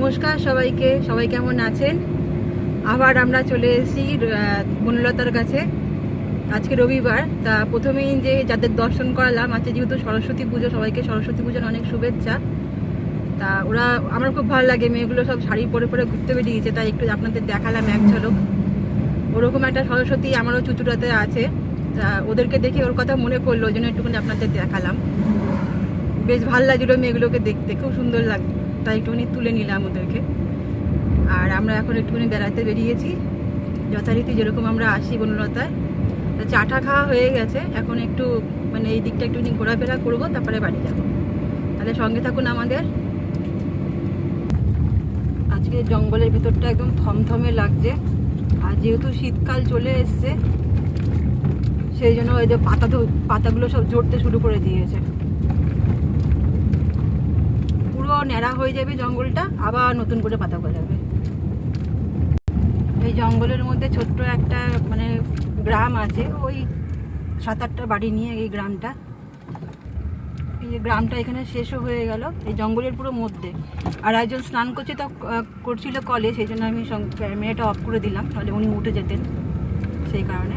নমস্কার সবাইকে, সবাই কেমন আছেন? আবার আমরা চলে এসেছি বনলতার কাছে। আজকে রবিবার, তা প্রথমেই যে যাদের দর্শন করালাম, আজকে যেহেতু সরস্বতী পুজো, সবাইকে সরস্বতী পুজোর অনেক শুভেচ্ছা। তা আমার খুব ভালো লাগে, মেয়েগুলো সব শাড়ি পরে পরে ঘুরতে বেরিয়েছে, তাই একটু আপনাদের দেখালাম এক ঝলক। ওরকম একটা সরস্বতী আমারও চুচুড়াতে আছে, তা ওদেরকে দেখে ওর কথা মনে পড়লো, ওই জন্য একটুখানি আপনাদের দেখালাম। বেশ ভালো লাগলো মেয়েগুলোকে দেখতে, খুব সুন্দর লাগতো, তাই একটুখানি তুলে নিলাম ওদেরকে। আর আমরা এখন একটুখানি বেড়াতে বেরিয়েছি, যথারীতি যেরকম আমরা আসি বনলতায়। চাটা খাওয়া হয়ে গেছে, এখন একটু মানে এই দিকটা একটুখানি ঘোরাফেরা করবো, তারপরে বাড়ি যাব। তাহলে সঙ্গে থাকুন আমাদের। আজকে জঙ্গলের ভিতরটা একদম থমথমে লাগছে, আর যেহেতু শীতকাল চলে এসছে, সেই জন্য ওই যে পাতাগুলো সব ঝরতে শুরু করে দিয়েছে। পুরো ন্যাড়া হয়ে যাবে জঙ্গলটা, আবার নতুন করে পাতা গজাবে। এই জঙ্গলের মধ্যে ছোট্ট একটা মানে গ্রাম আছে, ওই 7-8টা বাড়ি নিয়ে এই গ্রামটা। এই যে গ্রামটা এখানে শেষও হয়ে গেল এই জঙ্গলের পুরো মধ্যে। আর একজন স্নান করছিল কলে, সেই জন্য আমি ক্যামেরাটা অফ করে দিলাম, তাহলে উনি উঠে যেতেন, সেই কারণে।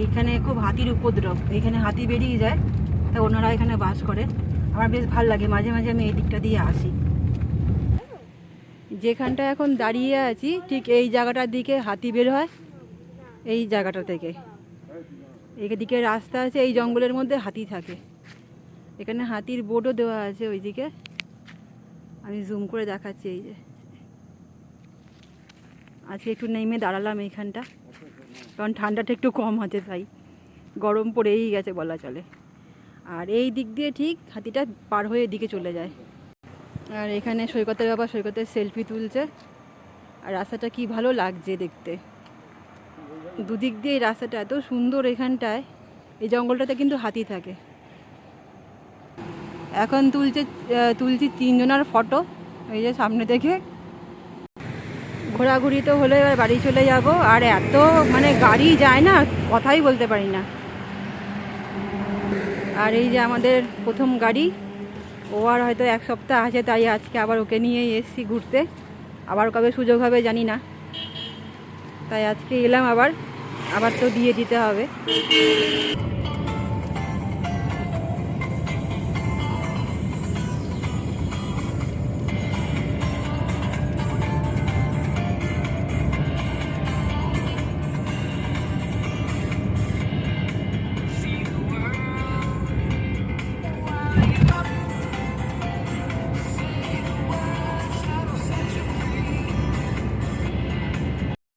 এইখানে খুব হাতির উপদ্রব, এইখানে হাতি বেরিয়ে যায়, তা ওনারা এখানে বাস করে। আমার বেশ ভালো লাগে, মাঝে মাঝে আমি এই দিকটা দিয়ে আসি। যেখানটা এখন দাঁড়িয়ে আছি ঠিক এই জায়গাটার দিকে হাতি বের হয়, এই জায়গাটা থেকে। এইদিকে রাস্তা আছে, এই জঙ্গলের মধ্যে হাতি থাকে। এখানে হাতির বোর্ডও দেওয়া আছে ওইদিকে, আমি জুম করে দেখাচ্ছি। এই যে আজকে একটু নেমে দাঁড়ালাম এইখানটা, কারণ ঠান্ডাটা একটু কম আছে, তাই গরম পড়েই গেছে বলা চলে। আর এই দিক দিয়ে ঠিক হাতিটা পার হয়ে এদিকে চলে যায়। আর এখানে সৈকতের বাবা সৈকতের সেলফি তুলছে, আর রাস্তাটা কি ভালো লাগছে দেখতে। দুদিক দিয়ে এই রাস্তাটা এত সুন্দর। এখানটায় এই জঙ্গলটাতে কিন্তু হাতি থাকে। এখন তুলছি 3জনের ফটো, এই যে সামনে দেখে। ঘোরাঘুরি তো হলে এবার বাড়ি চলে যাব। আর এত মানে গাড়ি যায় না, কথাই বলতে পারি না। আর এই যে আমাদের প্রথম গাড়ি, ও আর হয়তো 1 সপ্তাহ আছে, তাই আজকে আবার ওকে নিয়েই এসেছি ঘুরতে। আবার কবে সুযোগ হবে জানি না, তাই আজকে এলাম। আবার তো দিয়ে দিতে হবে।